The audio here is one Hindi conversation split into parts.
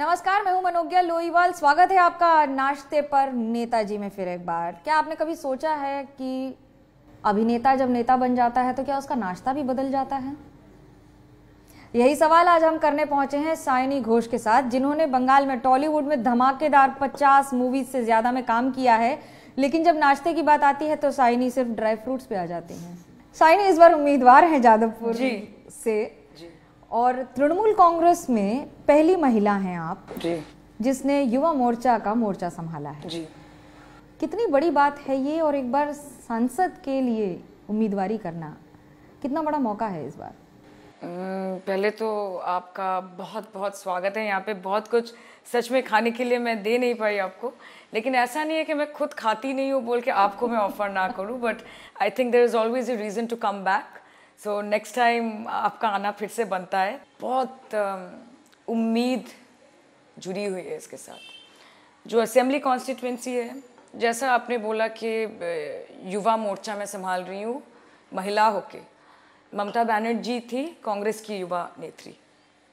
नमस्कार, मैं हूं मनोज्ञा लोईवाल। स्वागत है आपका नाश्ते पर नेताजी में फिर एक बार। क्या आपने कभी सोचा है कि अभिनेता जब नेता बन जाता है तो क्या उसका नाश्ता भी बदल जाता है? यही सवाल आज हम करने पहुंचे हैं सायनी घोष के साथ, जिन्होंने बंगाल में टॉलीवुड में धमाकेदार 50 मूवीज से ज्यादा में काम किया है। लेकिन जब नाश्ते की बात आती है तो सायनी सिर्फ ड्राई फ्रूट्स पे आ जाती हैं। सायनी इस बार उम्मीदवार हैं जादवपुर से और तृणमूल कांग्रेस में पहली महिला हैं आप जी, जिसने युवा मोर्चा का मोर्चा संभाला है जी। कितनी बड़ी बात है ये, और एक बार सांसद के लिए उम्मीदवारी करना कितना बड़ा मौका है इस बार? पहले तो आपका बहुत बहुत स्वागत है। यहाँ पे बहुत कुछ सच में खाने के लिए मैं दे नहीं पाई आपको, लेकिन ऐसा नहीं है कि मैं खुद खाती नहीं हूँ बोल के आपको मैं ऑफर ना करूँ, but I think there is always a reason to come back. So next time आपका आना फिर से बनता है। बहुत उम्मीद जुड़ी हुई है इसके साथ। जो असेंबली कॉन्स्टिट्यूंसी है, जैसा आपने बोला कि युवा मोर्चा में संभाल रही हूँ महिला होके। ममता बनर्जी थी कांग्रेस की युवा नेत्री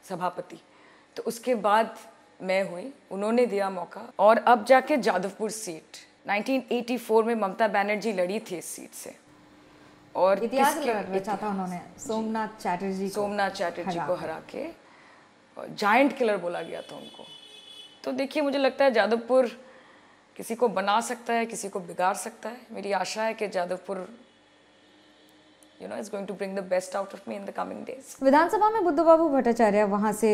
सभापति, तो उसके बाद मैं हुई, उन्होंने दिया मौका। और अब जाके जादवपुर सीट 1984 में ममता बनर्जी लड़ी थी इस सीट से, और इतिहास रचा था उन्होंने सोमनाथ चैटर्जी को हरा के। जायंट किलर बोला गया था उनको। तो देखिए, मुझे लगता है जादवपुर किसी को बना सकता है, किसी को बिगाड़ सकता है। मेरी आशा है कि Jadavpur is going to bring the best out of me in the coming days. विधानसभा में बुद्धू बाबू भट्टाचार्य वहां से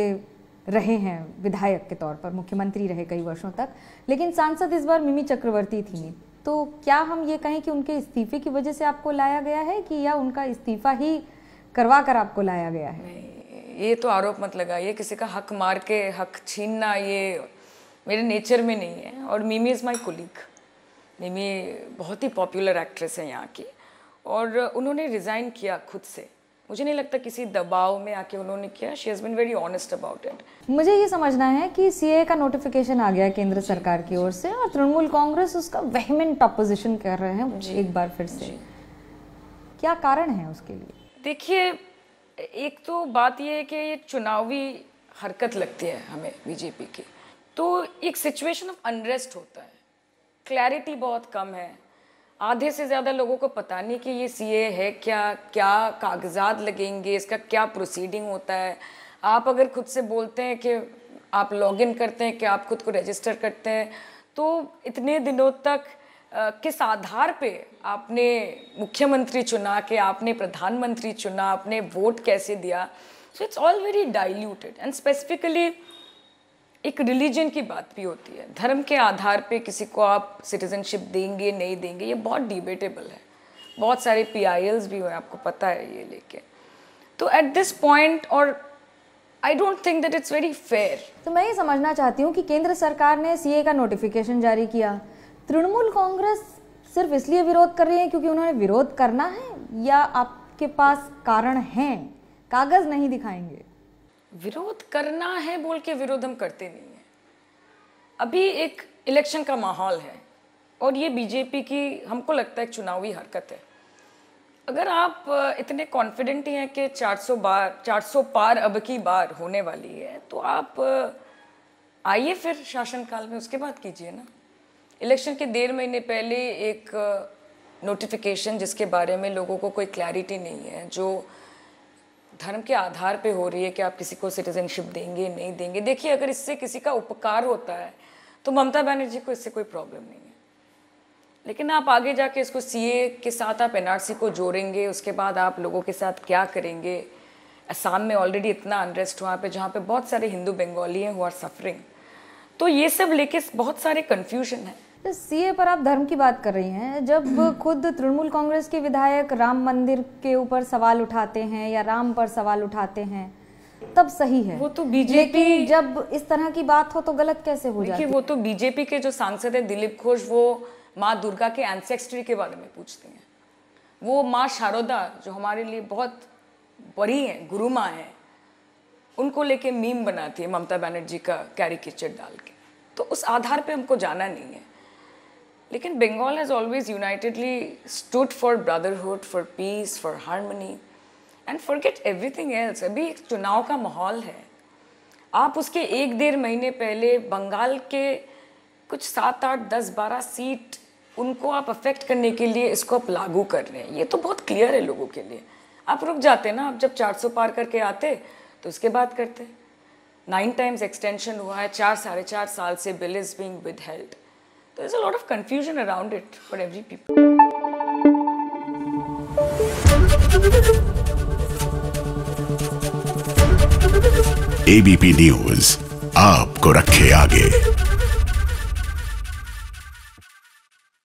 रहे हैं विधायक के तौर पर, मुख्यमंत्री रहे कई वर्षों तक, लेकिन सांसद इस बार मिमी चक्रवर्ती थी। तो क्या हम ये कहें कि उनके इस्तीफे की वजह से आपको लाया गया है, कि या उनका इस्तीफा ही करवा कर आपको लाया गया है? ये तो आरोप मत लगाइए। किसी का हक मार के हक छीनना ये मेरे नेचर में नहीं है। और मिमी इज़ माई कोलीग। मिमी बहुत ही पॉपुलर एक्ट्रेस है यहाँ की, और उन्होंने रिज़ाइन किया खुद से। मुझे नहीं लगता किसी दबाव में आके उन्होंने किया। She has been very honest about it. मुझे ये समझना है कि सीए का नोटिफिकेशन आ गया केंद्र सरकार की ओर से, और तृणमूल कांग्रेस उसका वेहमेंट अपोजिशन कर रहे हैं एक बार फिर से। क्या कारण है उसके लिए? देखिए, एक तो बात ये है कि ये चुनावी हरकत लगती है हमें बीजेपी की, तो एक सिचुएशन ऑफ अनरेस्ट होता है। क्लैरिटी बहुत कम है। आधे से ज़्यादा लोगों को पता नहीं कि ये सीए है क्या, क्या कागजात लगेंगे, इसका क्या प्रोसीडिंग होता है। आप अगर खुद से बोलते हैं कि आप लॉगिन करते हैं, कि आप खुद को रजिस्टर करते हैं, तो इतने दिनों तक किस आधार पे आपने मुख्यमंत्री चुना, कि आपने प्रधानमंत्री चुना, आपने वोट कैसे दिया? So it's all very diluted. And specifically एक रिलीजन की बात भी होती है। धर्म के आधार पे किसी को आप सिटीजनशिप देंगे नहीं देंगे, ये बहुत डिबेटेबल है। बहुत सारे PILs भी हुए, आपको पता है ये लेके। तो एट दिस पॉइंट, और I don't think that it's very fair. तो मैं ये समझना चाहती हूँ कि केंद्र सरकार ने सीए का नोटिफिकेशन जारी किया, तृणमूल कांग्रेस सिर्फ इसलिए विरोध कर रही है क्योंकि उन्होंने विरोध करना है, या आपके पास कारण हैं, कागज नहीं दिखाएंगे? विरोध करना है बोल के विरोध हम करते नहीं हैं। अभी एक इलेक्शन का माहौल है, और ये बीजेपी की हमको लगता है एक चुनावी हरकत है। अगर आप इतने कॉन्फिडेंट ही हैं कि 400 पार अब की बार होने वाली है, तो आप आइए फिर शासनकाल में, उसके बाद कीजिए ना। इलेक्शन के 1.5 महीने पहले एक नोटिफिकेशन जिसके बारे में लोगों को कोई क्लैरिटी नहीं है, जो धर्म के आधार पे हो रही है कि आप किसी को सिटीजनशिप देंगे नहीं देंगे। देखिए, अगर इससे किसी का उपकार होता है तो ममता बनर्जी को इससे कोई प्रॉब्लम नहीं है, लेकिन आप आगे जाके इसको सीए के साथ आप NRC को जोड़ेंगे, उसके बाद आप लोगों के साथ क्या करेंगे? असम में ऑलरेडी इतना अनरेस्ट हुआ पे, जहाँ पे बहुत सारे हिंदू बंगाली हैं हु आर सफरिंग। तो ये सब लेके बहुत सारे कन्फ्यूजन है। सीए पर आप धर्म की बात कर रही हैं, जब खुद तृणमूल कांग्रेस के विधायक राम मंदिर के ऊपर सवाल उठाते हैं या राम पर सवाल उठाते हैं, तब सही है। वो तो बीजेपी, जब इस तरह की बात हो तो गलत कैसे हो जाती है? वो तो बीजेपी के जो सांसद है दिलीप घोष, वो माँ दुर्गा के एंसेस्ट्री के बारे में पूछते हैं। वो माँ शारदा जो हमारे लिए बहुत बड़ी हैं, गुरु माँ हैं, उनको लेके मीम बनाती है ममता बनर्जी का कैरिकेचर डाल के। तो उस आधार पे हमको जाना नहीं है। लेकिन Bengal has always unitedly stood for brotherhood, for peace, for harmony and forget everything else. अभी एक चुनाव का माहौल है। आप उसके 1-1.5 महीने पहले बंगाल के कुछ 7, 8, 10, 12 सीट उनको आप अफेक्ट करने के लिए इसको आप लागू कर रहे हैं। ये तो बहुत क्लियर है लोगों के लिए। आप रुक जाते ना, आप जब 400 पार करके आते तो उसके बाद करते। 9 times एक्सटेंशन हुआ है, 4-4.5 साल से बिल इज बीइंग विदहेल्ड। तो there is a lot of confusion around it for every people. ABP news आपको रखे आगे।